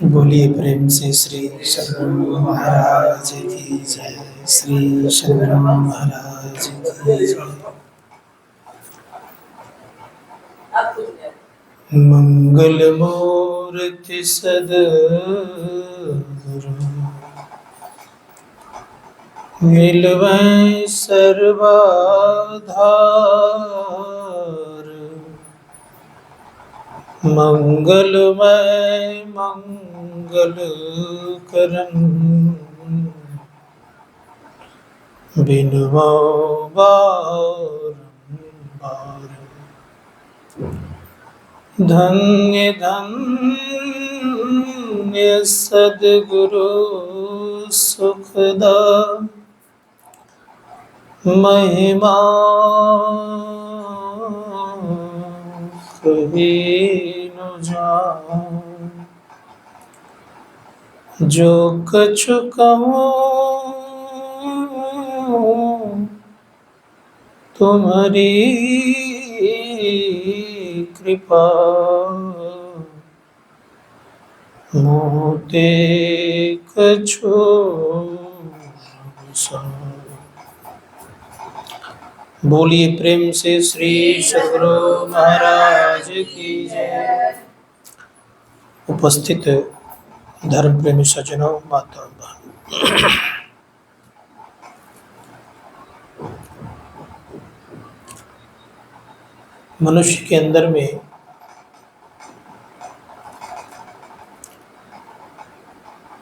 बोलिए प्रेम से श्री सद्गुरु महाराज की जय। श्री सद्गुरु महाराज की जय। मंगल मूर्ति सद्गुरु मिलवै सर्वाधार। मंगलमय मंगल करन बिनवो बारंबार। धन्य धन्य सद्गुरु सुखदा महिमा कही न जान। जो कछु कहूँ तुम्हारी कृपा, मोते कछु बोलिए प्रेम से श्री सद्गुरु महाराज की जय। उपस्थित धर्म प्रेमी सज्जनों, माता बहन, मनुष्य के अंदर में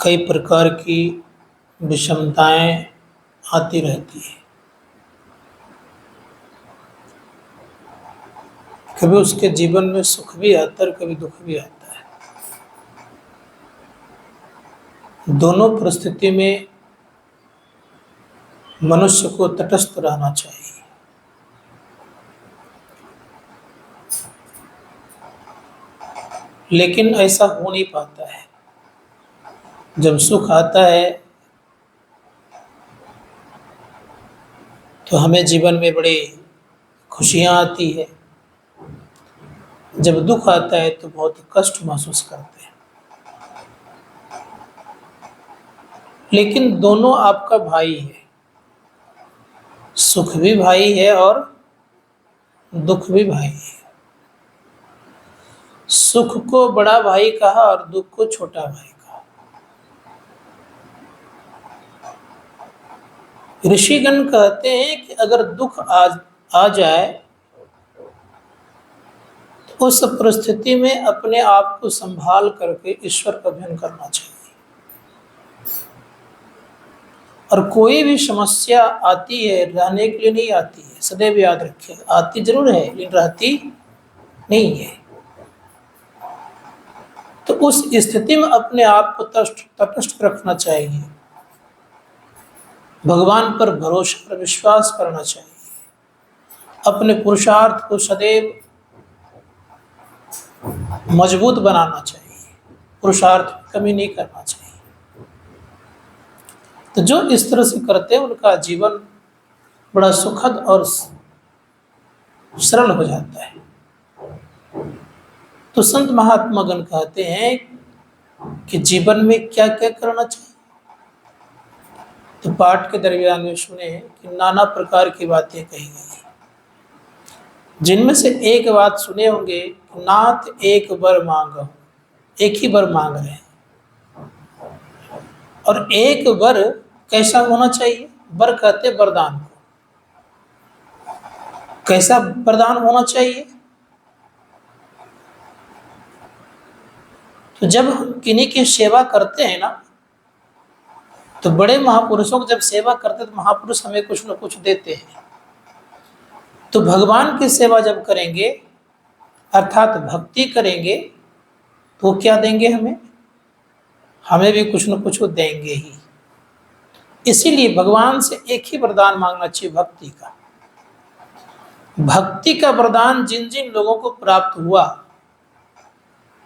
कई प्रकार की विषमताएं आती रहती है। कभी उसके जीवन में सुख भी आता है, कभी दुख भी आता है। दोनों परिस्थिति में मनुष्य को तटस्थ रहना चाहिए। लेकिन ऐसा हो नहीं पाता है। जब सुख आता है तो हमें जीवन में बड़ी खुशियां आती है, जब दुख आता है तो बहुत कष्ट महसूस करते हैं। लेकिन दोनों आपका भाई है, सुख भी भाई है और दुख भी भाई है। सुख को बड़ा भाई कहा और दुख को छोटा भाई कहा। ऋषिगण कहते हैं कि अगर दुख आ जाए तो उस परिस्थिति में अपने आप को संभाल करके ईश्वर का ध्यान करना चाहिए। और कोई भी समस्या आती है रहने के लिए नहीं आती है, सदैव याद रखिए। आती जरूर है लेकिन रहती नहीं है। तो उस स्थिति में अपने आप को तटस्थ रखना चाहिए, भगवान पर भरोसा और विश्वास करना चाहिए, अपने पुरुषार्थ को सदैव मजबूत बनाना चाहिए, पुरुषार्थ में कमी नहीं करना चाहिए। तो जो इस तरह से करते हैं उनका जीवन बड़ा सुखद और सरल हो जाता है। तो संत महात्मा गण कहते हैं कि जीवन में क्या क्या करना चाहिए। तो पाठ के दरमियान में सुने कि नाना प्रकार की बातें कही गई, जिनमें से एक बात सुने होंगे, नाथ एक वर मांगो। एक ही वर मांग रहे हैं। और एक वर कैसा होना चाहिए? वर कहते वरदान को। कैसा वरदान होना चाहिए? तो जब हम किन्हीं की सेवा करते हैं ना, तो बड़े महापुरुषों को जब सेवा करते हैं तो महापुरुष हमें कुछ न कुछ देते हैं। तो भगवान की सेवा जब करेंगे अर्थात भक्ति करेंगे तो क्या देंगे हमें? हमें भी कुछ न कुछ वो देंगे ही। इसीलिए भगवान से एक ही वरदान मांगना चाहिए, भक्ति का। भक्ति का वरदान जिन जिन लोगों को प्राप्त हुआ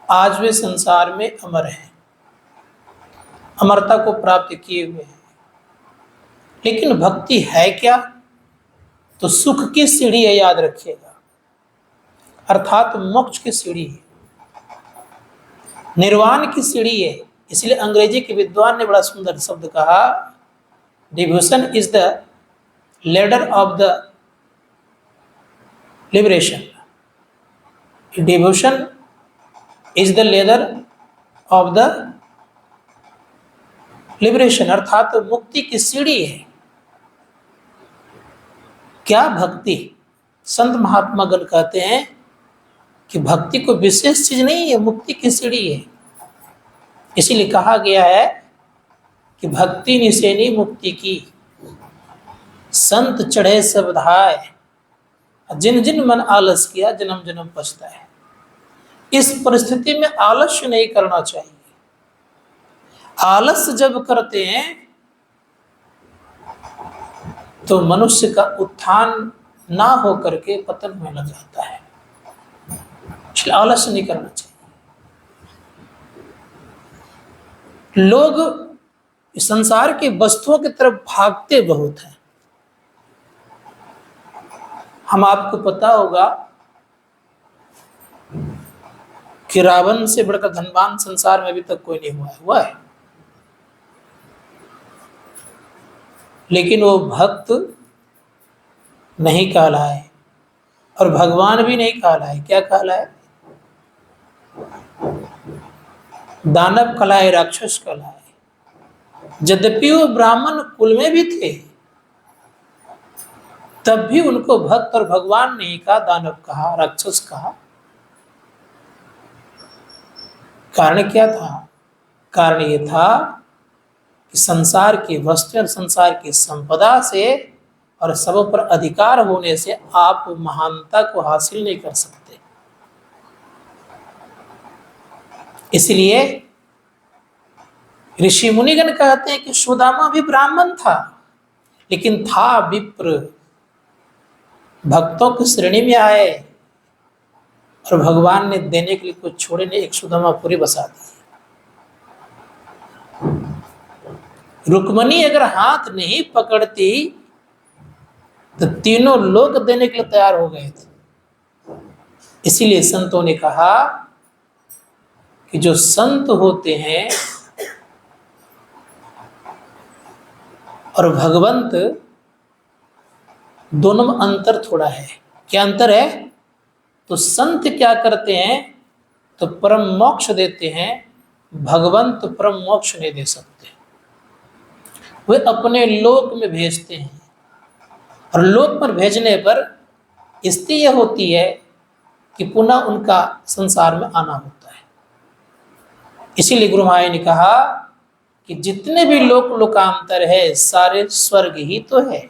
आज वे संसार में अमर हैं, अमरता को प्राप्त किए हुए हैं। लेकिन भक्ति है क्या? तो सुख की सीढ़ी है, याद रखिएगा, अर्थात मोक्ष की सीढ़ी है, निर्वाण की सीढ़ी है। इसलिए अंग्रेजी के विद्वान ने बड़ा सुंदर शब्द कहा, devotion is the ladder of the liberation. Devotion is the ladder of the liberation, अर्थात तो मुक्ति की सीढ़ी है। क्या भक्ति? संत महात्मा गण कहते हैं कि भक्ति को विशेष चीज नहीं है, मुक्ति की सीढ़ी है। इसीलिए कहा गया है कि भक्ति निसेनी मुक्ति की, संत चढ़े सब धाय, जिन जिन मन आलस किया जन्म जन्म पछताए। इस परिस्थिति में आलस्य नहीं करना चाहिए। आलस जब करते हैं तो मनुष्य का उत्थान ना हो करके पतन होने लग जाता है। इसलिए आलस्य नहीं करना चाहिए। लोग संसार की वस्तुओं की तरफ भागते बहुत हैं। हम आपको पता होगा कि रावण से बढ़कर धनवान संसार में अभी तक कोई नहीं हुआ है, लेकिन वो भक्त नहीं कहलाए और भगवान भी नहीं कहलाए। क्या कहलाए? दानव कहलाए, राक्षस कहलाए। यद्यपि वो ब्राह्मण कुल में भी थे, तब भी उनको भक्त और भगवान नहीं कहा, दानव कहा, राक्षस कहा। कारण क्या था? कारण ये था कि संसार की वस्तु और संसार की संपदा से और सब पर अधिकार होने से आप महानता को हासिल नहीं कर सकते। इसलिए ऋषि मुनिगण कहते हैं कि सुदामा भी ब्राह्मण था, लेकिन था विप्र, भक्तों की श्रेणी में आए और भगवान ने देने के लिए कुछ छोड़े नहीं, एक सुदामा पूरी बसा दी। रुक्मणी अगर हाथ नहीं पकड़ती तो तीनों लोग देने के लिए तैयार हो गए थे। इसीलिए संतों ने कहा कि जो संत होते हैं और भगवंत, दोनों में अंतर थोड़ा है। क्या अंतर है? तो संत क्या करते हैं? तो परम मोक्ष देते हैं, भगवंत परम मोक्ष नहीं दे सकते। वे अपने लोक में भेजते हैं और लोक पर भेजने पर स्थिति यह होती है कि पुनः उनका संसार में आना होता है। इसीलिए गुरु महाराज ने कहा कि जितने भी लोक लोकांतर है सारे स्वर्ग ही तो है।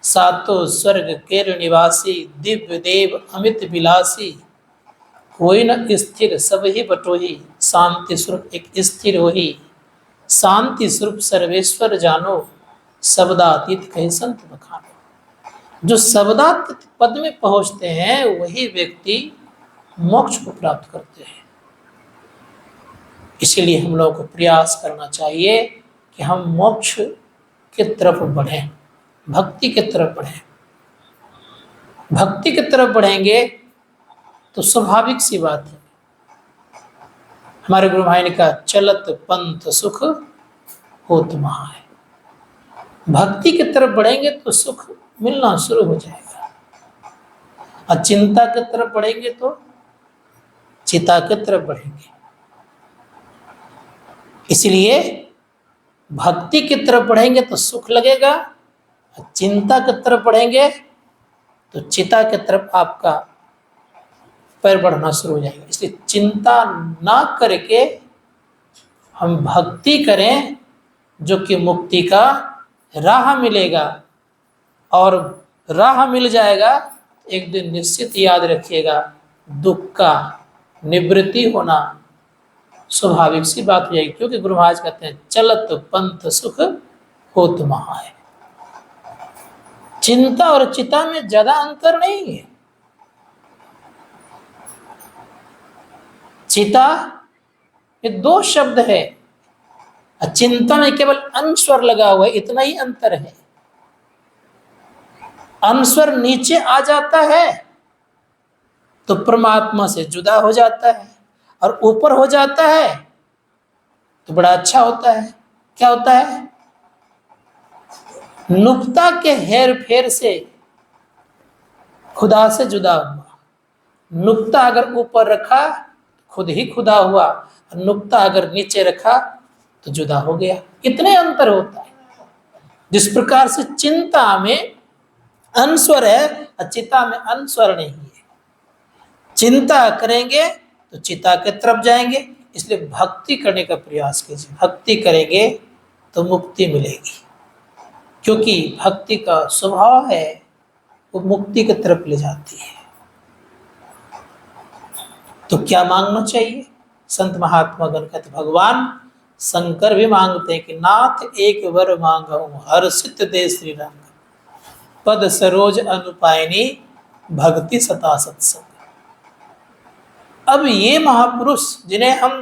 सातों स्वर्ग केर निवासी, दिव्य देव अमित विलासी, कोई न स्थिर सब ही बटोही, शांति स्वरूप एक स्थिर होही, शांति स्वरूप सर्वेश्वर जानो, शब्दातीत कहे संत बखानो। जो शब्दातीत पद में पहुंचते हैं वही व्यक्ति मोक्ष को प्राप्त करते हैं। इसीलिए हम लोगों को प्रयास करना चाहिए कि हम मोक्ष की तरफ बढ़ें, भक्ति की तरफ बढ़ें। भक्ति की तरफ बढ़ेंगे तो स्वाभाविक सी बात है, हमारे गुरु भाई ने कहा चलत पंथ सुख होत महाय। भक्ति की तरफ बढ़ेंगे तो सुख मिलना शुरू हो जाएगा, और चिंता की तरफ बढ़ेंगे तो चिता की तरफ बढ़ेंगे। इसलिए भक्ति की तरफ बढ़ेंगे तो सुख लगेगा, चिंता की तरफ बढ़ेंगे तो चिता की तरफ आपका पैर बढ़ना शुरू हो जाएगा। इसलिए चिंता ना करके हम भक्ति करें, जो कि मुक्ति का राह मिलेगा, और राह मिल जाएगा एक दिन निश्चित याद रखिएगा दुख का निवृत्ति होना स्वाभाविक सी बात हो जाएगी। क्योंकि गुरु महाराज कहते हैं चलत पंथ सुख होत महाय। चिंता और चिता में ज्यादा अंतर नहीं है। चिता ये दो शब्द है, चिंता में केवल अन स्वर लगा हुआ है, इतना ही अंतर है। अनस्वर नीचे आ जाता है तो परमात्मा से जुदा हो जाता है, और ऊपर हो जाता है तो बड़ा अच्छा होता है। क्या होता है? नुक्ता के हेर फेर से खुदा से जुदा हुआ। नुक्ता अगर ऊपर रखा खुद ही खुदा हुआ, और नुक्ता अगर नीचे रखा तो जुदा हो गया। इतने अंतर होता है। जिस प्रकार से चिंता में अनस्वर है और चिता में अनस्वर नहीं है। चिंता करेंगे तो चिता की तरफ जाएंगे, इसलिए भक्ति करने का प्रयास कीजिए। भक्ति करेंगे तो मुक्ति मिलेगी, क्योंकि भक्ति का स्वभाव है वो मुक्ति की तरफ ले जाती है। तो क्या मांगना चाहिए? संत महात्मा गण कहते, भगवान शंकर भी मांगते हैं कि नाथ एक वर मांगो हर्षित दे श्री रंग, पद सरोज अनुपायनी भक्ति सता सत्संग। अब ये महापुरुष जिन्हें हम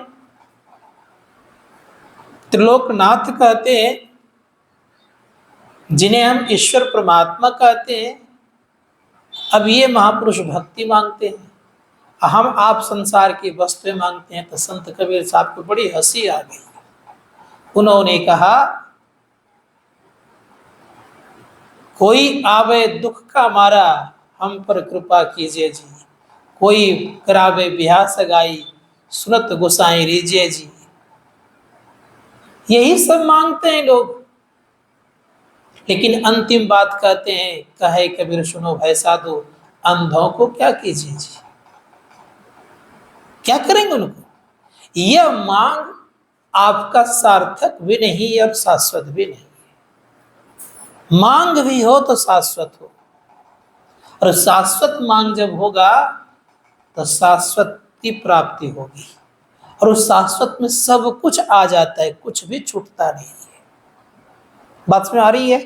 त्रिलोकनाथ कहते हैं, जिन्हें हम ईश्वर परमात्मा कहते हैं, अब ये महापुरुष भक्ति मांगते हैं। हम आप संसार की वस्तुएं मांगते हैं। तो संत कबीर साहब को बड़ी हंसी आ गई। उन्होंने कहा, कोई आवे दुख का मारा हम पर कृपा कीजिए जी, कोई करावे ब्याह सगाई सुनत गोसाई रीजिए जी। यही सब मांगते हैं लोग, लेकिन अंतिम बात कहते हैं, कहे कबीर सुनो भाई साधु, अंधों को क्या कीजिए जी। क्या करेंगे उनको? यह मांग आपका सार्थक भी नहीं और शाश्वत भी नहीं। मांग भी हो तो शाश्वत हो, और शाश्वत मांग जब होगा तो शाश्वत की प्राप्ति होगी। और उस शाश्वत में सब कुछ आ जाता है, कुछ भी छूटता नहीं है। बात में आ रही है?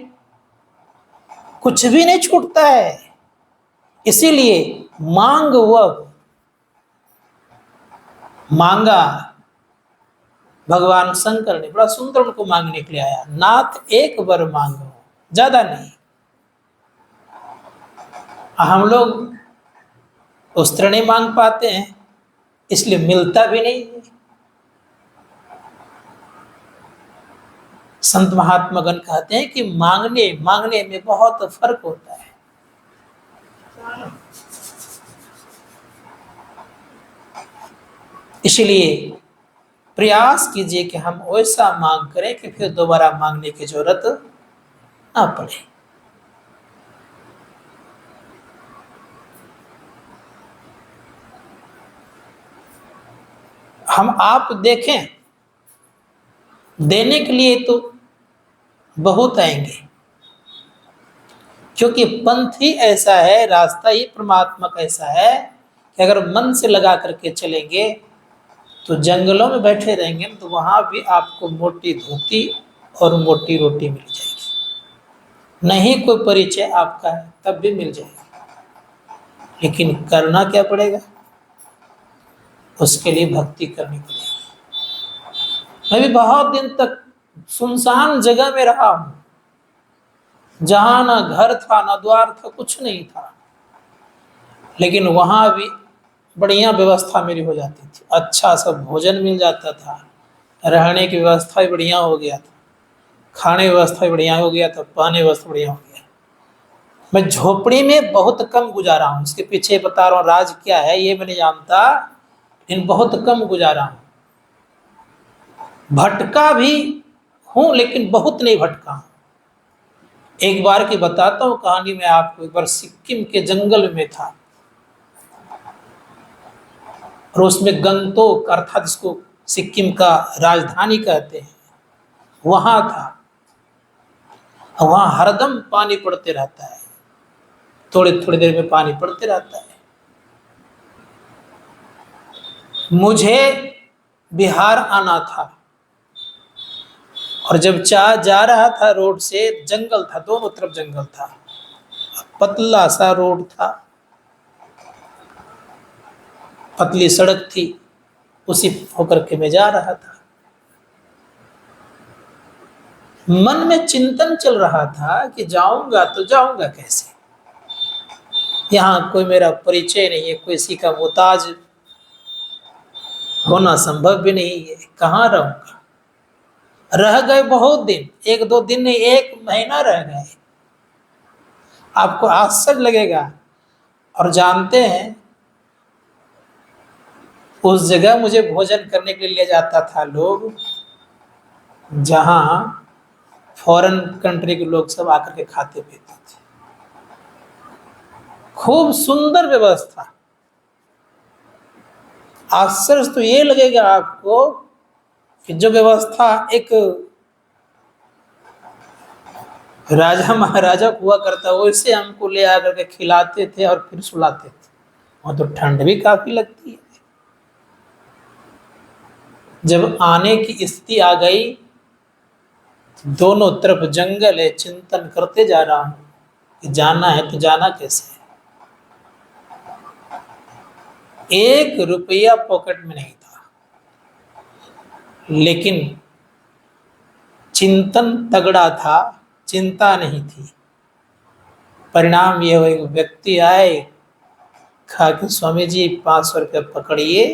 कुछ भी नहीं छूटता है। इसीलिए मांग वह मांगा भगवान शंकर ने, बड़ा सुंदर उनको मांगने के लिए आया, नाथ एक वर मांगो, ज्यादा नहीं। हम लोग उस तरह नहीं मांग पाते हैं, इसलिए मिलता भी नहीं है। संत महात्मा गण कहते हैं कि मांगने में बहुत फर्क होता है। इसलिए प्रयास कीजिए कि हम वैसा मांग करें कि फिर दोबारा मांगने की जरूरत ना पड़े। हम आप देखें, देने के लिए तो बहुत आएंगे, क्योंकि पंथ ही ऐसा है, रास्ता ही परमात्मा का ऐसा है कि अगर मन से लगा करके चलेंगे तो जंगलों में बैठे रहेंगे तो वहां भी आपको मोटी धोती और मोटी रोटी मिल जाएगी। नहीं कोई परिचय आपका है तब भी मिल जाएगी, लेकिन करना क्या पड़ेगा? उसके लिए भक्ति करनी पड़ेगी। मैं भी बहुत दिन तक सुनसान जगह में रहा हूं, जहां ना घर था ना द्वार था, कुछ नहीं था, लेकिन वहां भी बढ़िया व्यवस्था मेरी हो जाती थी। अच्छा सब भोजन मिल जाता था, रहने की व्यवस्था भी बढ़िया हो गया था, खाने की व्यवस्था भी बढ़िया हो गया था, पहने की व्यवस्था बढ़िया हो गया। मैं झोपड़ी में बहुत कम गुजारा हूँ। इसके पीछे बता रहा हूँ राज क्या है ये मैं नहीं जानता, लेकिन बहुत कम गुजारा हूँ। भटका भी हूँ लेकिन बहुत नहीं भटका हूँ। एक बार की बताता हूँ कहानी में आपको। एक बार सिक्किम के जंगल में था, और उसमें गंगटोक अर्थात जिसको सिक्किम का राजधानी कहते हैं, वहां था। वहां हरदम पानी पड़ते रहता है, थोड़ी थोड़ी देर में पानी पड़ते रहता है। मुझे बिहार आना था, और जब जा रहा था रोड से, जंगल था, दोनों तरफ जंगल था, पतला सा रोड था, पतली सड़क थी, उसी होकर के मैं जा रहा था। मन में चिंतन चल रहा था कि जाऊंगा तो जाऊंगा कैसे, यहाँ कोई मेरा परिचय नहीं है, कोई किसी का मोहताज होना संभव भी नहीं है, कहाँ रहूंगा। रह गए बहुत दिन, 1-2 दिन नहीं, 1 महीना रह गए। आपको आश्चर्य लगेगा। और जानते हैं, उस जगह मुझे भोजन करने के लिए ले जाता था लोग, जहां फॉरेन कंट्री के लोग सब आकर के खाते पीते थे। खूब सुंदर व्यवस्था। आश्चर्य तो ये लगेगा आपको कि जो व्यवस्था एक राजा महाराजा को हुआ करता, वैसे हमको ले आकर के खिलाते थे और फिर सुलाते थे। वहां तो ठंड भी काफी लगती है। जब आने की स्थिति आ गई, तो दोनों तरफ जंगल है, चिंतन करते जा रहा हूं कि जाना है तो जाना कैसे। 1 रुपया पॉकेट में नहीं था, लेकिन चिंतन तगड़ा था, चिंता नहीं थी। परिणाम ये हुआ, एक व्यक्ति आए, कहा कि स्वामी जी 500 रुपये पकड़िए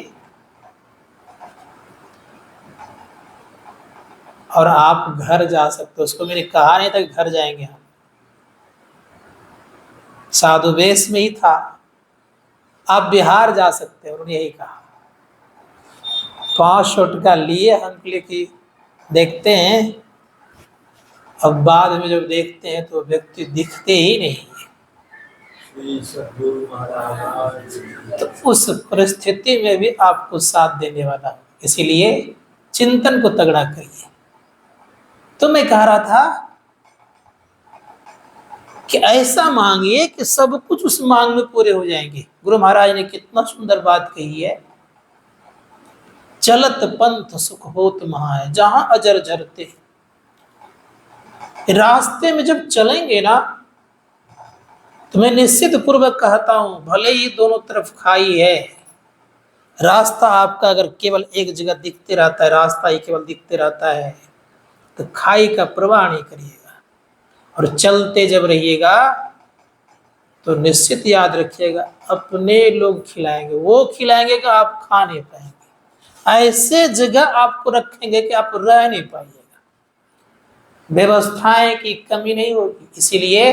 और आप घर जा सकते हो। उसको मैंने कहा नहीं था कि घर जाएंगे हम, साधु वेश में ही था, आप बिहार जा सकते हो। उन्होंने यही कहा। 500 टका लिए हम लिए कि देखते हैं। अब बाद में जब देखते हैं तो व्यक्ति दिखते ही नहीं है। तो उस परिस्थिति में भी आपको साथ देने वाला, इसीलिए चिंतन को तगड़ा करिए। तो मैं कह रहा था कि ऐसा मांगिए कि सब कुछ उस मांग में पूरे हो जाएंगे। गुरु महाराज ने कितना सुंदर बात कही है, चलत पंथ सुख होत महाय, जहां अजर झरते। रास्ते में जब चलेंगे ना, तो मैं निश्चित पूर्वक कहता हूं, भले ही दोनों तरफ खाई है, रास्ता आपका अगर केवल एक जगह दिखते रहता है, रास्ता ही केवल दिखते रहता है, तो खाई का प्रवाह नहीं करिएगा। और चलते जब रहिएगा तो निश्चित याद रखिएगा, अपने लोग खिलाएंगे, वो खिलाएंगे कि आप खा नहीं पाएंगे। ऐसे जगह आपको रखेंगे कि आप रह नहीं पाइएगा। व्यवस्थाएं की कमी नहीं होगी। इसीलिए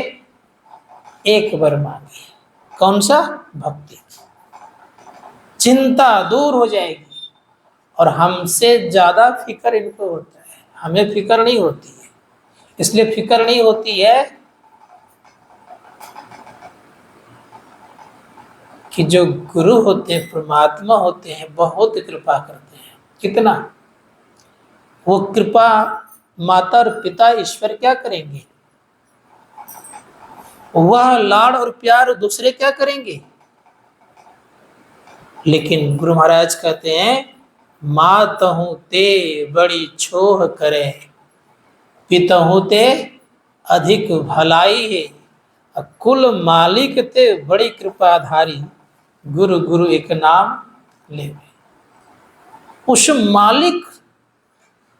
एक बार मांगिए, कौन सा? भक्ति। चिंता दूर हो जाएगी। और हमसे ज्यादा फिक्र इनको होता है, हमें फिक्र नहीं होती है। इसलिए फिक्र नहीं होती है कि जो गुरु होते हैं, परमात्मा होते हैं, बहुत कृपा करते हैं। कितना वो कृपा माता और पिता ईश्वर क्या करेंगे? वह लाड़ और प्यार दूसरे क्या करेंगे? लेकिन गुरु महाराज कहते हैं, मातहु ते बड़ी छोह करे, पितहु ते अधिक भलाई है, कुल मालिक ते बड़ी कृपाधारी, गुरु गुरु एक नाम ले। उस मालिक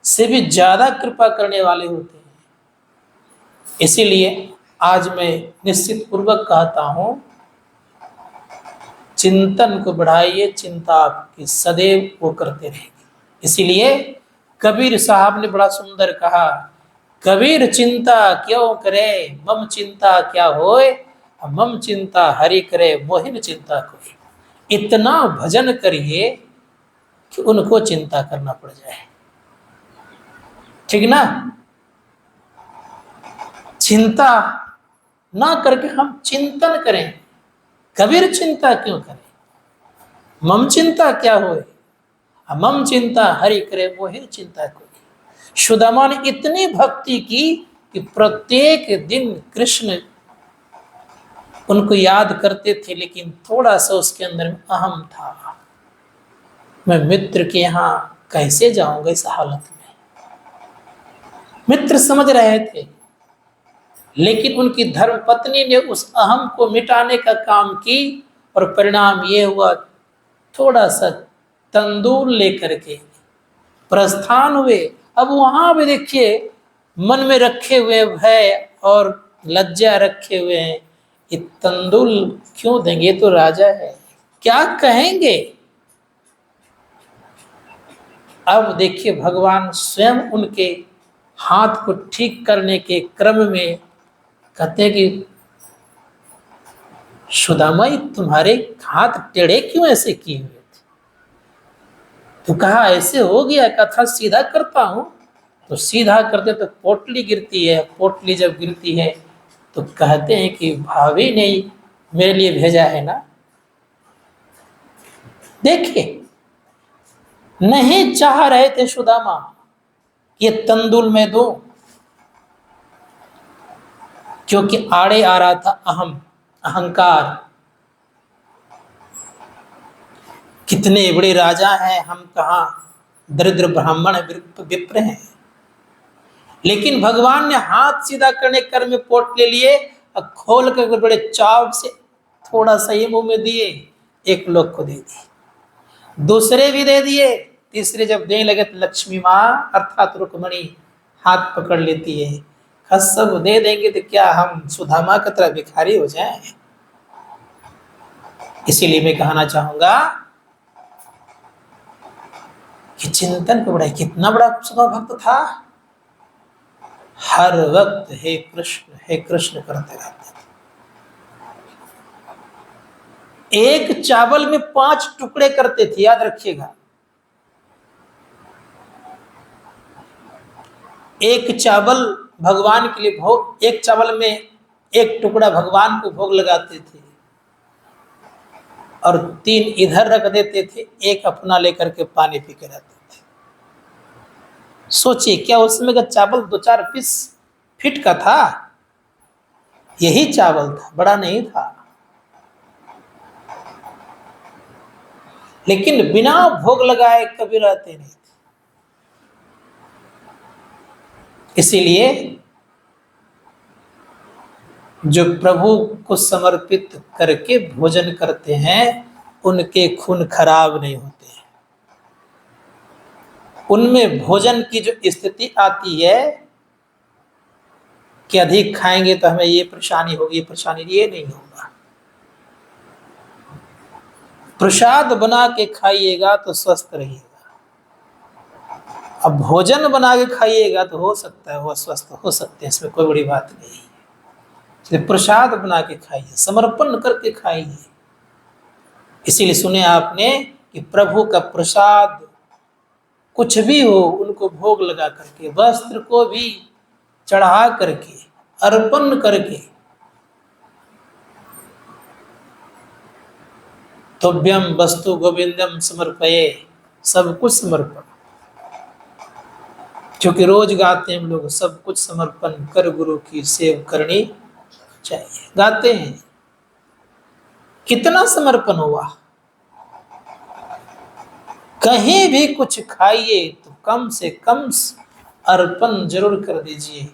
से भी ज्यादा कृपा करने वाले होते हैं। इसीलिए आज मैं निश्चित पूर्वक कहता हूं, चिंतन को बढ़ाइए, चिंता आपकी सदैव वो करते रहेगी। इसीलिए कबीर साहब ने बड़ा सुंदर कहा, कबीर चिंता क्यों करे, मम चिंता क्या होए, मम चिंता हरि करे, मोहिन चिंता कोई। इतना भजन करिए कि उनको चिंता करना पड़ जाए। ठीक ना? चिंता ना करके हम चिंतन करें। कबीर चिंता क्यों करें, मम चिंता क्या होए, मम चिंता हरि करे, मोहिन चिंता कोई। सुदामा ने इतनी भक्ति की कि प्रत्येक दिन कृष्ण उनको याद करते थे, लेकिन थोड़ा सा उसके अंदर में अहम था। मैं मित्र के यहाँ कैसे जाऊंगा इस हालत में। मित्र समझ रहे थे, लेकिन उनकी धर्मपत्नी ने उस अहम को मिटाने का काम की, और परिणाम ये हुआ, थोड़ा सा तंदूर लेकर के प्रस्थान हुए। अब वहां भी देखिए, मन में रखे हुए भय और लज्जा रखे हुए हैं, ये तंदुल क्यों देंगे, तो राजा है, क्या कहेंगे। अब देखिए भगवान स्वयं उनके हाथ को ठीक करने के क्रम में कहते हैं कि सुदामा तुम्हारे हाथ टेढ़े क्यों ऐसे किए हुए थे। तो कहा ऐसे हो गया, कथा सीधा करता हूं, तो सीधा करते तो पोटली गिरती है, पोटली जब गिरती है तो कहते हैं कि भाभी ने मेरे लिए भेजा है ना। देखिए नहीं चाह रहे थे सुदामा ये तंदुल में दो, क्योंकि आड़े आ रहा था अहंकार। कितने बड़े राजा हैं हम, कहाँ दरिद्र ब्राह्मण विप्र हैं। लेकिन भगवान ने हाथ सीधा करने कर में पोट ले लिए और खोल कर बड़े चाव से थोड़ा सा ही मुंह में दिए, एक लोग को दे दिए, दूसरे भी दे दिए, तीसरे जब देने लगे तो लक्ष्मी माँ अर्थात रुक्मणी हाथ पकड़ लेती है। सब दे देंगे तो क्या हम सुदामा की तरह भिखारी हो जाएं। इसीलिए मैं कहना चाहूंगा कि चिंतन को बड़ा, कितना बड़ा सुदामा भक्त था, हर वक्त हे कृष्ण करते रहते थे। एक चावल में 5 टुकड़े करते थे, याद रखिएगा। एक चावल भगवान के लिए भोग, एक चावल में एक टुकड़ा भगवान को भोग लगाते थे और 3 इधर रख देते थे, एक अपना लेकर के पानी पी के रहते थे। सोचिए क्या उसमें का चावल 2-4 पीस फिट का था, यही चावल था, बड़ा नहीं था। लेकिन बिना भोग लगाए कभी रहते नहीं थे। इसीलिए जो प्रभु को समर्पित करके भोजन करते हैं उनके खून खराब नहीं होते हैं। उनमें भोजन की जो स्थिति आती है कि अधिक खाएंगे तो हमें ये परेशानी होगी, ये परेशानी, ये नहीं होगा। प्रसाद बना के खाइएगा तो स्वस्थ रहिएगा, अब भोजन बना के खाइएगा तो हो सकता है वो स्वस्थ हो सकते हैं, इसमें कोई बड़ी बात नहीं है। इसलिए प्रसाद बना के खाइए, समर्पण करके खाइए। इसीलिए सुने आपने कि प्रभु का प्रसाद कुछ भी हो उनको भोग लगा करके, वस्त्र को भी चढ़ा करके, अर्पण करके, तोभ्यम वस्तु गोविंदम समर्पये, सब कुछ समर्पण। क्योंकि रोज गाते हैं हम लोग, सब कुछ समर्पण कर गुरु की सेव करनी चाहिए, गाते हैं। कितना समर्पण हुआ। कहीं भी कुछ खाइए तो कम से कम अर्पण जरूर कर दीजिए,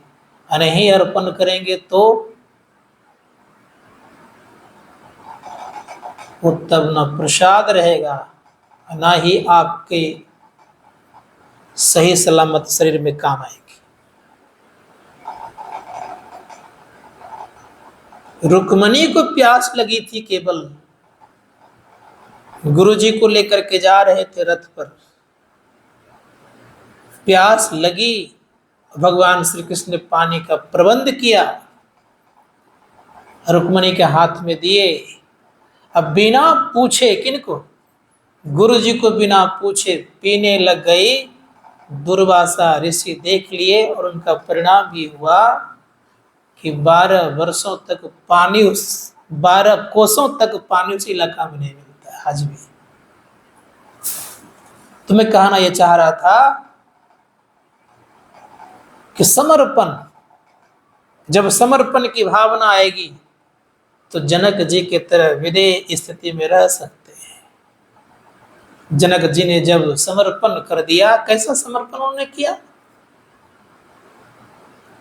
नहीं अर्पण करेंगे तो वो तब न प्रसाद रहेगा, ना ही आपके सही सलामत शरीर में काम आएगी। रुक्मणी को प्यास लगी थी, केवल गुरुजी को लेकर के जा रहे थे रथ पर, प्यास लगी, भगवान श्री कृष्ण ने पानी का प्रबंध किया, रुक्मणी के हाथ में दिए। अब बिना पूछे, किनको, गुरुजी को बिना पूछे पीने लग गई। दुर्वासा ऋषि देख लिए और उनका परिणाम ये हुआ कि 12 वर्षों तक पानी, 12 कोसों तक पानी उस इलाका में नहीं मिलता है आज भी। तो मैं कहना यह चाह रहा था कि समर्पण, जब समर्पण की भावना आएगी तो जनक जी के तरह विदेह स्थिति में रह सकते हैं। जनक जी ने जब समर्पण कर दिया, कैसा समर्पण उन्होंने किया।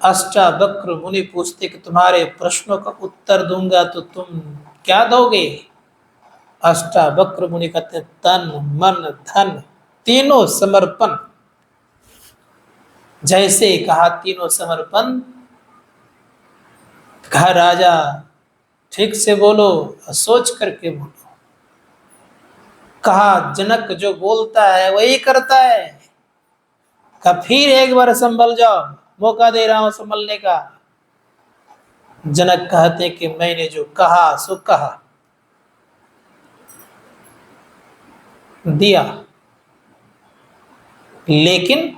अष्टावक्र मुनि पूछते कि तुम्हारे प्रश्नों का उत्तर दूंगा तो तुम क्या दोगे। अष्टावक्र मुनि कहते तन मन धन तीनों समर्पण। जैसे कहा तीनों समर्पण, कहा राजा ठीक से बोलो, सोच करके बोलो। कहा जनक जो बोलता है वही करता है। कहा फिर एक बार संभल जाओ, मौका दे रहा हूं संभलने का। जनक कहते कि मैंने जो कहा सो कहा, दिया। लेकिन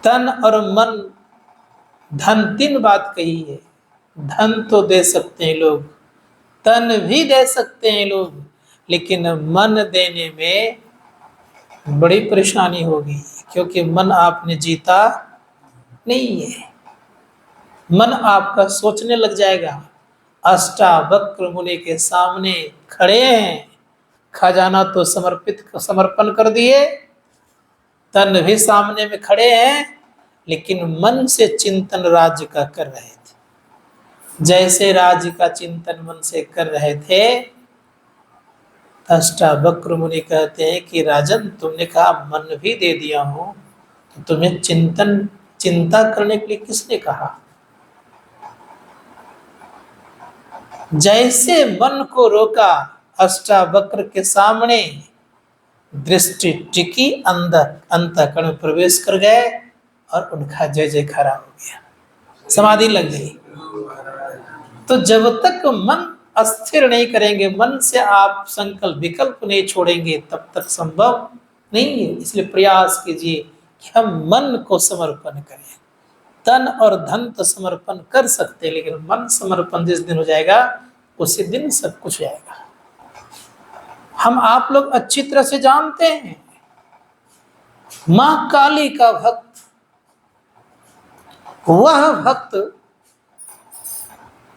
तन और मन, धन, 3 बात कही है। धन तो दे सकते हैं लोग, तन भी दे सकते हैं लोग, लेकिन मन देने में बड़ी परेशानी होगी, क्योंकि मन आपने जीता नहीं है। मन आपका सोचने लग जाएगा। अष्टावक्र मुनि के सामने खड़े हैं, खजाना तो समर्पण कर दिए, तन भी सामने में खड़े हैं, लेकिन मन से चिंतन राज्य का कर रहे थे। जैसे राज्य का चिंतन मन से कर रहे थे, अष्टावक्र मुनि कहते हैं कि राजन, तुमने कहा मन भी दे दिया हूं, तो तुम्हें चिंता करने के लिए किसने कहा? जैसे मन को रोका, अष्टावक्र के सामने दृष्टि टिकी, अंदर अंतःकरण में प्रवेश कर गए और उनका जय जयकार हो गया, समाधि लग गई। तो जब तक मन अस्थिर नहीं करेंगे, मन से आप संकल्प विकल्प नहीं छोड़ेंगे, तब तक संभव नहीं है। इसलिए प्रयास कीजिए कि हम मन को समर्पण करें। तन और धन तो समर्पण कर सकते हैं, लेकिन मन समर्पण जिस दिन हो जाएगा, उसी दिन सब कुछ हो जाएगा। हम आप लोग अच्छी तरह से जानते हैं, मां काली का भक्त, वह भक्त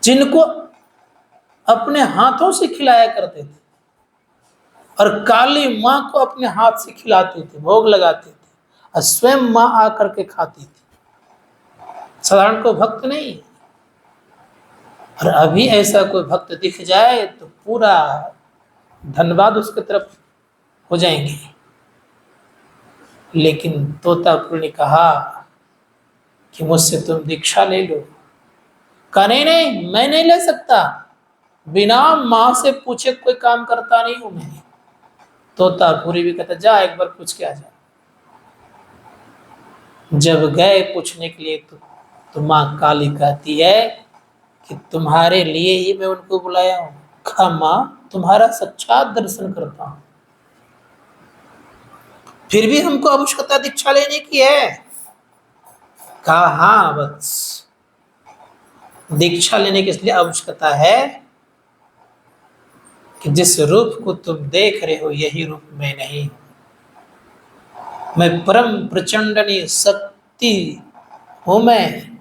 जिनको अपने हाथों से खिलाया करते थे, और काली मां को अपने हाथ से खिलाते थे, भोग लगाते थे, और स्वयं मां आकर के खाती थी। साधारण कोई भक्त नहीं। और अभी ऐसा कोई भक्त दिख जाए तो पूरा धन्यवाद उसके तरफ हो जाएंगे। लेकिन तोतापुर ने कहा कि मुझसे तुम दीक्षा ले लो। कहा नहीं, मैं नहीं ले सकता, बिना मां से पूछे कोई काम करता नहीं हूं मैं। तोतापुरी भी कहता, जा एक बार पूछ के आ जा। जब गए पूछने के लिए तो मां काली कहती है कि तुम्हारे लिए ही मैं उनको बुलाया हूं। कहा मां, तुम्हारा साक्षात दर्शन करता हूं, फिर भी हमको आवश्यकता दीक्षा लेने की है। कहा हाँ बस, दीक्षा लेने की इसलिए आवश्यकता है कि जिस रूप को तुम देख रहे हो, यही रूप मैं नहीं हूं। मैं परम प्रचंडनी शक्ति हूं मैं,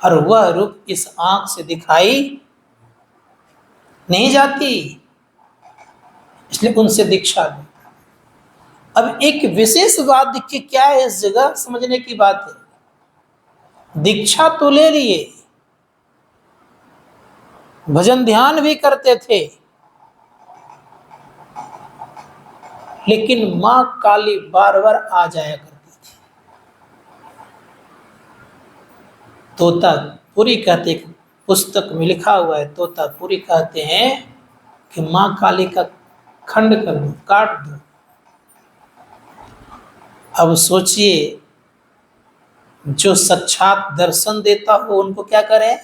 और वह रूप इस आंख से दिखाई नहीं जाती, इसलिए उनसे दीक्षा लो। अब एक विशेष बात देखिए, क्या है इस जगह समझने की बात है। दीक्षा तो ले लिए, भजन ध्यान भी करते थे, लेकिन मां काली बार बार आ जाया करती थी। तोतापुरी कहते, पुस्तक में लिखा हुआ है, तोतापुरी कहते हैं कि मां काली का खंड कर दो, काट दो। अब सोचिए, जो साक्षात दर्शन देता हो उनको क्या करें?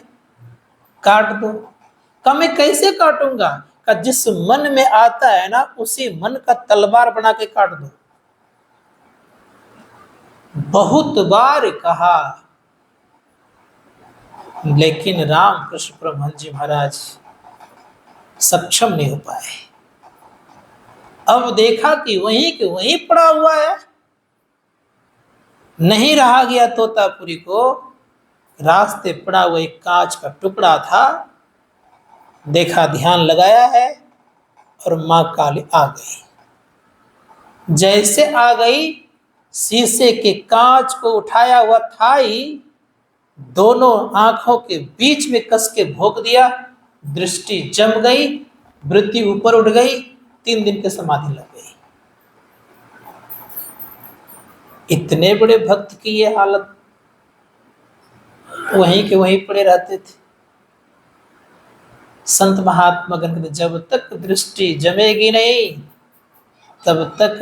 काट दो। का मैं कैसे काटूंगा? का जिस मन में आता है ना, उसी मन का तलवार बना के काट दो। बहुत बार कहा, लेकिन रामकृष्ण परमहंस जी महाराज सक्षम नहीं हो पाए। अब देखा कि वहीं पड़ा हुआ है, नहीं रहा गया तोतापुरी को। रास्ते पड़ा हुआ एक कांच का टुकड़ा था, देखा, ध्यान लगाया है, और मां काली आ गई। जैसे आ गई, शीशे के कांच को उठाया हुआ था ही, दोनों आंखों के बीच में कस के भोंक दिया, दृष्टि जम गई, वृत्ति ऊपर उठ गई, 3 दिन के समाधि लग गई। इतने बड़े भक्त की ये हालत, वहीं के वहीं पड़े रहते थे। संत महात्मा गण कहते जब तक दृष्टि जमेगी नहीं तब तक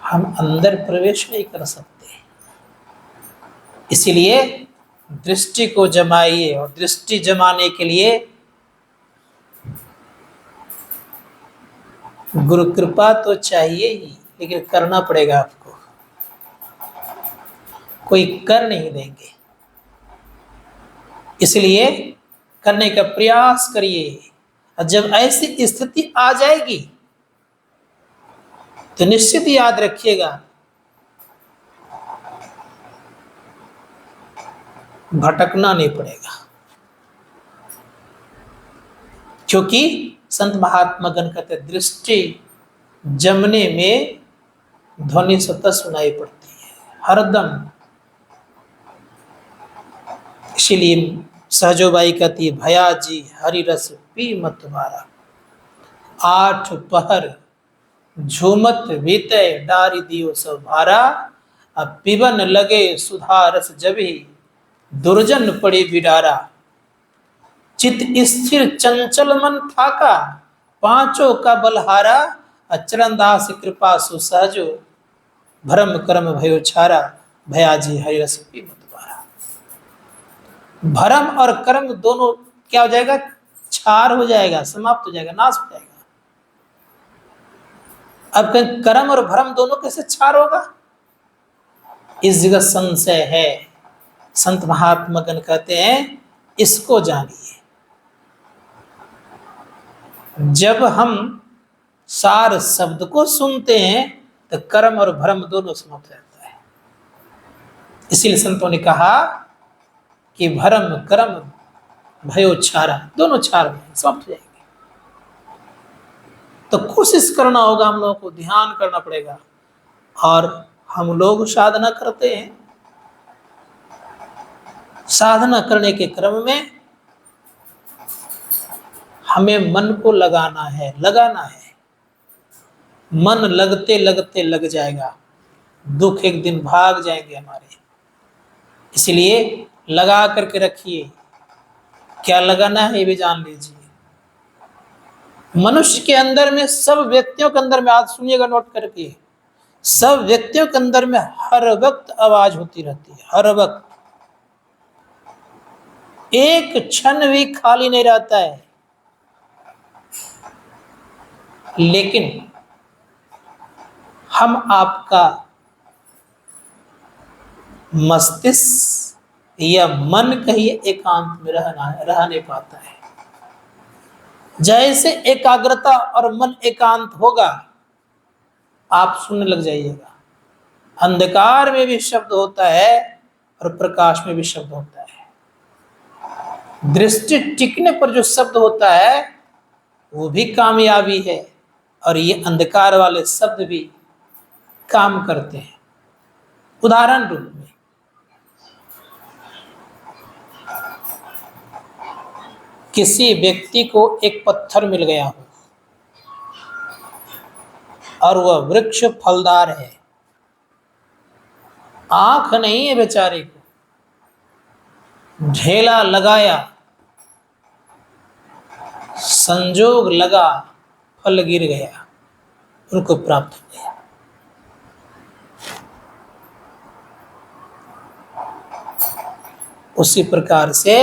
हम अंदर प्रवेश नहीं कर सकते। इसीलिए दृष्टि को जमाइए, और दृष्टि जमाने के लिए गुरु कृपा तो चाहिए ही, लेकिन करना पड़ेगा आपको, कोई कर नहीं देंगे। इसलिए करने का प्रयास करिए, और जब ऐसी स्थिति आ जाएगी तो निश्चित याद रखिएगा भटकना नहीं पड़ेगा, क्योंकि संत महात्मा गण कहते दृष्टि जमने में ध्वनि सतत सुनाई पड़ती है हरदम। इसीलिए सहजोबाई कहती है भया जी हरि रस पी मत तुम्हारा, 8 पहर झूमत बीते डारी दियो सब भारा, अब पिबन लगे सुधा रस जभी दुर्जन पड़े बिडारा, चित स्थिर चंचल मन थाका पांचों का बलहारा, अचरण दास कृपा सुसहजो भरम कर्म भयो छारा, भयाजी हरिरस पी मत तुम्हारा। भरम और कर्म दोनों क्या हो जाएगा, छार हो जाएगा, समाप्त हो जाएगा, नाश हो जाएगा। अब कर्म और भ्रम दोनों कैसे छार होगा, इस जगह संशय है। संत महात्मा गण कहते हैं इसको जानिए। जब हम सार शब्द को सुनते हैं तो कर्म और भ्रम दोनों समाप्त रहता है। इसीलिए संतों ने कहा कि भ्रम कर्म भयो छारा, दोनों छार में समाप्त हो जाएंगे। तो कोशिश करना होगा, हम लोगों को ध्यान करना पड़ेगा। और हम लोग साधना करते हैं, साधना करने के क्रम में हमें मन को लगाना है, लगाना है। मन लगते लगते लग जाएगा, दुख एक दिन भाग जाएंगे हमारे। इसलिए लगा करके रखिए, क्या लगाना है ये भी जान लीजिए। मनुष्य के अंदर में, सब व्यक्तियों के अंदर में, आज सुनिएगा नोट करके, सब व्यक्तियों के अंदर में हर वक्त आवाज होती रहती है, हर वक्त, एक क्षण भी खाली नहीं रहता है। लेकिन हम आपका मस्तिष्क या मन कहिए एकांत में रह नहीं पाता है। जैसे एकाग्रता और मन एकांत होगा आप सुनने लग जाइएगा। अंधकार में भी शब्द होता है और प्रकाश में भी शब्द होता है। दृष्टि टिकने पर जो शब्द होता है वो भी कामयाबी है, और ये अंधकार वाले शब्द भी काम करते हैं। उदाहरण रूप में किसी व्यक्ति को एक पत्थर मिल गया हो और वह वृक्ष फलदार है, आंख नहीं है बेचारे को, ढेला लगाया, संजोग लगा, फल गिर गया, उनको प्राप्त हो गया। उसी प्रकार से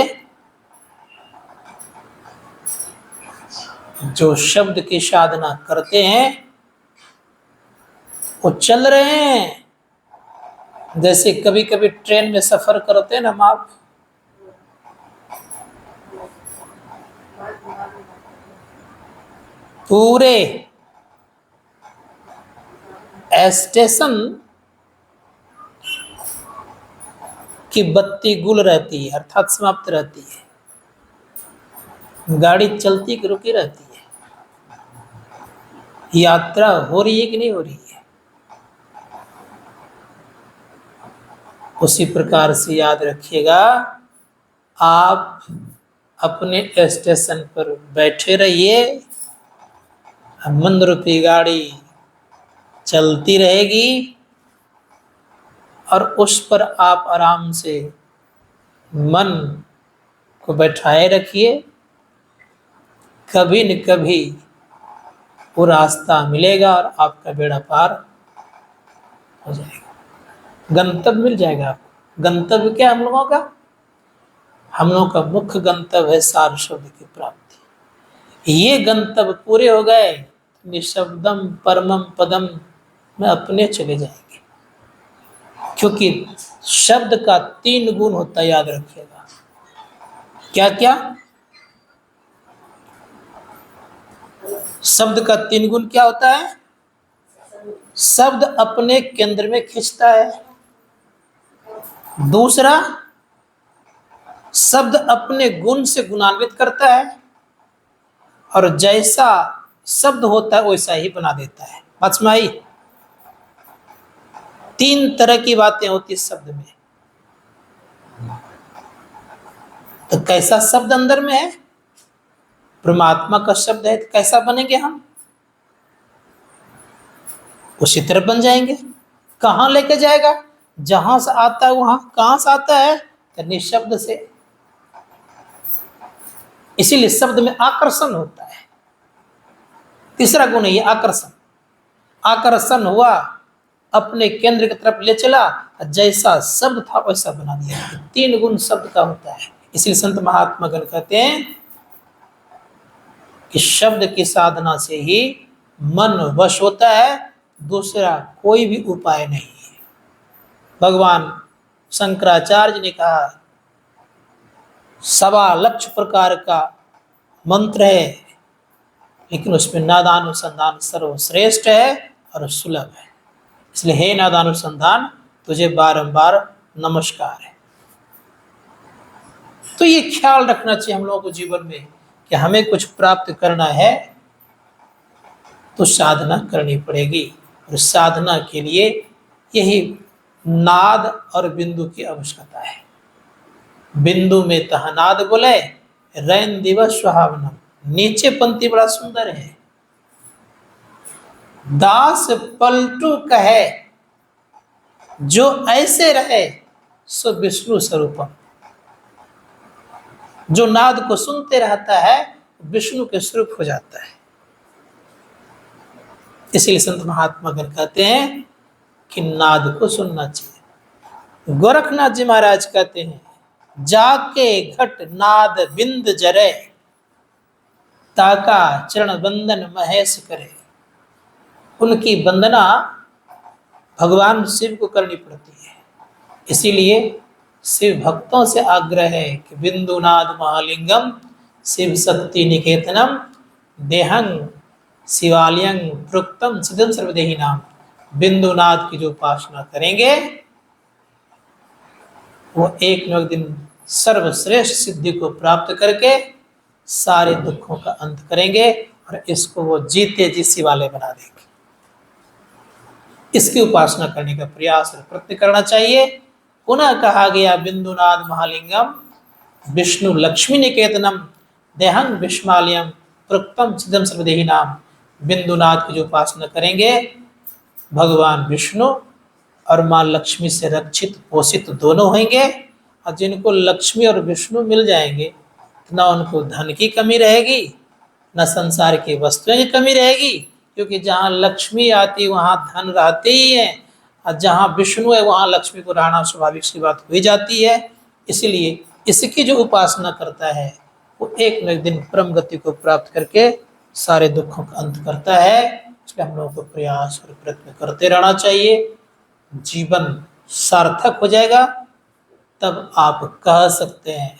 जो शब्द की साधना करते हैं वो चल रहे हैं। जैसे कभी कभी ट्रेन में सफर करते हैं ना आप, पूरे स्टेशन की बत्ती गुल रहती है, अर्थात समाप्त रहती है, गाड़ी चलती कि रुकी रहती है, यात्रा हो रही है कि नहीं हो रही है। उसी प्रकार से याद रखिएगा, आप अपने स्टेशन पर बैठे रहिए, मन रूपी गाड़ी चलती रहेगी और उस पर आप आराम से मन को बैठाए रखिए, कभी न कभी वो रास्ता मिलेगा और आपका बेड़ा पार हो जाएगा, गंतव्य मिल जाएगा आपको। गंतव्य क्या हम लोगों का? हम लोगों का मुख्य गंतव्य है सार शब्द की प्राप्ति। ये गंतव्य पूरे हो गए, निशब्दम परमम पदम में अपने चले जाएंगे। क्योंकि शब्द का 3 गुण होता है, याद रखिएगा। क्या क्या? शब्द का 3 गुण क्या होता है? शब्द अपने केंद्र में खींचता है। दूसरा, शब्द अपने गुण से गुणान्वित करता है, और जैसा शब्द होता है वैसा ही बना देता है। बात समझ आई? 3 तरह की बातें होती है शब्द में। तो कैसा शब्द अंदर में है? परमात्मा का शब्द है, तो कैसा बनेंगे हम? उसी तरह बन जाएंगे। कहाँ लेके जाएगा? जहां से आता है वहां। कहां से आता है? तो निशब्द से। इसीलिए शब्द में आकर्षण होता है। तीसरा गुण है ये आकर्षण। आकर्षण हुआ, अपने केंद्र की तरफ ले चला, जैसा शब्द था वैसा बना दिया। 3 गुण शब्द का होता है। इसलिए संत महात्मा गण कहते हैं कि शब्द की साधना से ही मन वश होता है, दूसरा कोई भी उपाय नहीं है। भगवान शंकराचार्य ने कहा 1.25 लाख प्रकार का मंत्र है, लेकिन उसमें नादानुसंधान सर्वश्रेष्ठ है और सुलभ है। इसलिए हे नादानुसंधान, तुझे बारंबार नमस्कार है। तो ये ख्याल रखना चाहिए हम लोगों को जीवन में कि हमें कुछ प्राप्त करना है तो साधना करनी पड़ेगी, और साधना के लिए यही नाद और बिंदु की आवश्यकता है। बिंदु में तह नाद बोले, रैन दिवस सुहावनम। नीचे पंक्ति बड़ा सुंदर है। दास पलटू कहे, जो ऐसे रहे सो विष्णु स्वरूपम। जो नाद को सुनते रहता है विष्णु के स्वरूप हो जाता है। इसलिए संत महात्मा गण कहते हैं कि नाद को सुनना चाहिए। गोरखनाथ जी महाराज कहते हैं, जाके घट नाद बिंद जरे, ताका चरण वंदन महेश करे। उनकी वंदना भगवान शिव को करनी पड़ती है। इसीलिए शिव भक्तों से आग्रह है कि बिंदुनाद महालिंगम शिव शक्ति निकेतनम देहंग शिवालयं प्रोक्तम सिद्धम सर्वदेही नाम। बिंदुनाद की जो उपासना करेंगे वो एक न एक दिन सर्वश्रेष्ठ सिद्धि को प्राप्त करके सारे दुखों का अंत करेंगे, और इसको वो जीते जी शिवालय बना देंगे। इसकी उपासना करने का प्रयास और प्रयत्न करना चाहिए। पुनः कहा गया बिंदुनाद महालिंगम विष्णु लक्ष्मी निकेतनम देहंग विष्मालयम प्रोक्तम सिद्धम सर्वदेही नाम। बिंदुनाथ की जो उपासना करेंगे भगवान विष्णु और माँ लक्ष्मी से रक्षित पोषित दोनों होंगे। और जिनको लक्ष्मी और विष्णु मिल जाएंगे तो न उनको धन की कमी रहेगी, न संसार की वस्तुओं की कमी रहेगी, क्योंकि जहाँ लक्ष्मी आती वहाँ धन रहते ही है, और जहाँ विष्णु है वहाँ लक्ष्मी को रहना स्वाभाविक सी बात हो जाती है। इसलिए इसकी जो उपासना करता है वो एक न एक दिन परम गति को प्राप्त करके सारे दुखों का अंत करता है। इसलिए हम लोगों को प्रयास और प्रयत्न करते रहना चाहिए। जीवन सार्थक हो जाएगा, तब आप कह सकते हैं,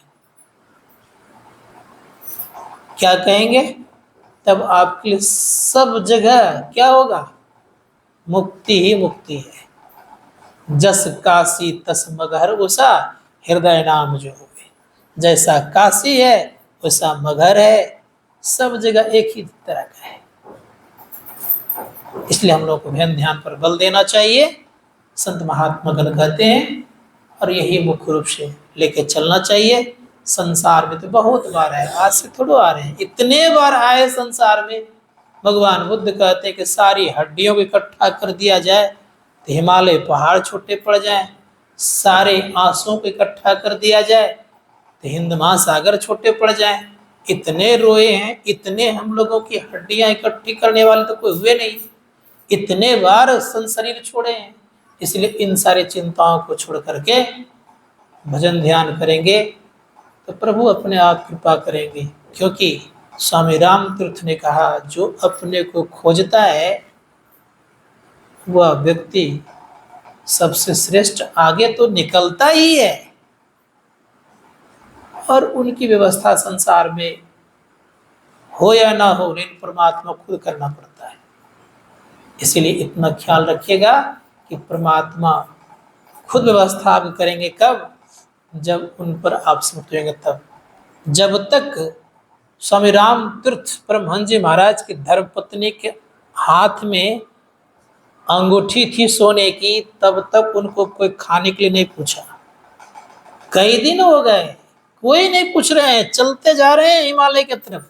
क्या कहेंगे? तब आपके लिए सब जगह क्या होगा? मुक्ति ही मुक्ति है। जस काशी तस मगहर उषा हृदय नाम जो होवे। जैसा काशी है वैसा मगहर है, सब जगह एक ही तरह का है। इसलिए हम लोग को ध्यान पर बल देना चाहिए। संत महात्मा गण कहते हैं, और यही मुख्य रूप से लेके चलना चाहिए। संसार में तो बहुत बार आए, आज से थोड़ा आ रहे हैं, इतने बार आए संसार में। भगवान बुद्ध कहते हैं कि सारी हड्डियों को इकट्ठा कर दिया जाए तो हिमालय पहाड़ छोटे पड़ जाए, सारे आंसुओं को इकट्ठा कर दिया जाए तो हिंद महासागर छोटे पड़ जाए। इतने रोए हैं, इतने हम लोगों की हड्डियां इकट्ठी करने वाले तो कोई हुए नहीं, इतने बार शरीर छोड़े हैं। इसलिए इन सारी चिंताओं को छोड़ करके भजन ध्यान करेंगे तो प्रभु अपने आप कृपा करेंगे। क्योंकि स्वामी राम तीर्थ ने कहा, जो अपने को खोजता है वह व्यक्ति सबसे श्रेष्ठ आगे तो निकलता ही है, और उनकी व्यवस्था संसार में हो या ना हो, लेकिन परमात्मा खुद करना पड़ता है। इसलिए इतना ख्याल रखिएगा कि परमात्मा खुद व्यवस्था आप करेंगे। कब? जब उन पर आप समर्पित होंगे तब। जब तक स्वामी राम तीर्थ परमहंस जी महाराज की धर्मपत्नी के हाथ में अंगूठी थी सोने की, तब तक उनको कोई खाने के लिए नहीं पूछा। कई दिन हो गए, कोई नहीं पूछ रहे हैं, चलते जा रहे हैं हिमालय की तरफ।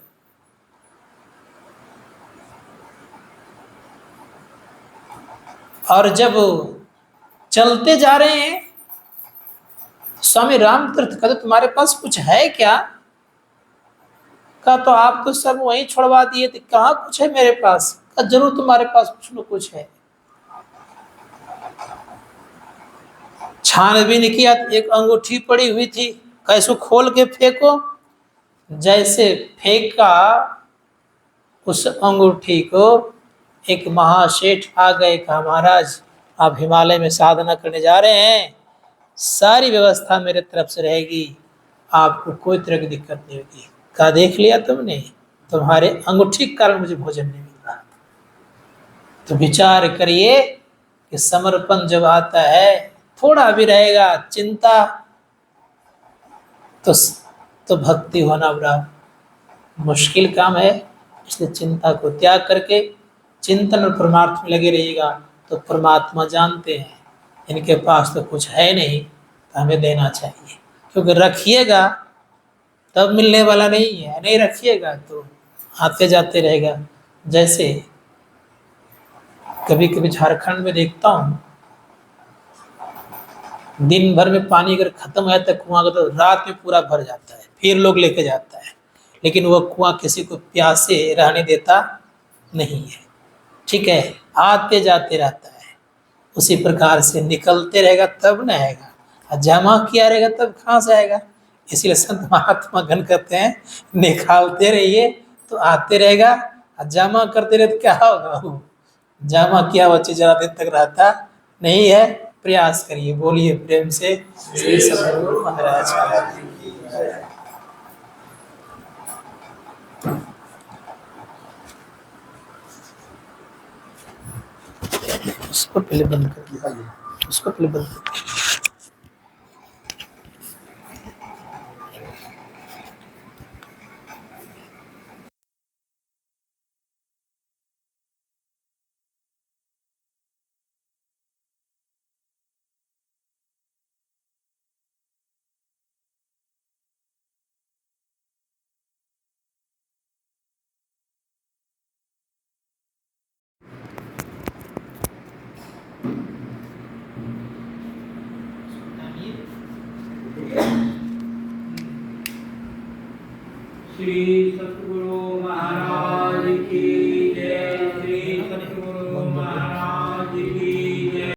और जब चलते जा रहे हैं, स्वामी राम तीर्थ कहते, तुम्हारे पास कुछ है क्या? कहा, तो आप तो सब वहीं छोड़वा दिए थे, कहाँ कुछ है मेरे पास? कहा, जरूर तुम्हारे पास कुछ न कुछ है। छानबीन किया, एक अंगूठी पड़ी हुई थी, कैसो खोल के फेंको। जैसे फेंका उस अंगूठी को, एक महाशेठ आ गए, कहा, महाराज आप हिमालय में साधना करने जा रहे हैं, सारी व्यवस्था मेरे तरफ से रहेगी, आपको कोई तरह की दिक्कत नहीं होगी। कहा, देख लिया तुमने, तुम्हारे अंगूठी के कारण मुझे भोजन नहीं मिल रहा। तो विचार करिए कि समर्पण जब आता है, थोड़ा भी रहेगा चिंता, तो भक्ति होना बड़ा मुश्किल काम है। इसलिए चिंता को त्याग करके चिंतन और परमार्थ में लगे रहिएगा, तो परमात्मा जानते हैं इनके पास तो कुछ है नहीं, तो हमें देना चाहिए। क्योंकि रखिएगा तब मिलने वाला नहीं है, नहीं रखिएगा तो आते जाते रहेगा। जैसे कभी कभी झारखंड में देखता हूँ, दिन भर में पानी अगर खत्म हो जाता है कुआं का, तो रात में पूरा भर जाता है, फिर लोग लेके जाता है, लेकिन वह कुआं किसी को प्यासे रहने देता नहीं है। ठीक है, आते जाते रहता है। उसी प्रकार से निकलते रहेगा तब न आएगा, और जमा किया रहेगा तब कहाँ से आएगा। इसीलिए संत महात्मा गण कहते हैं, निकालते रहिए तो आते रहेगा, और जमा करते रहे तो क्या होगा? जमा किया हुआ चीज ज़्यादा दिन तक रहता नहीं है। प्रयास करिए, बोलिए प्रेम से श्री सद्गुरु महाराज का। उसको पहले बंद कर दिया, उसको पहले बंद कर दिया। श्री सद्गुरु महाराज की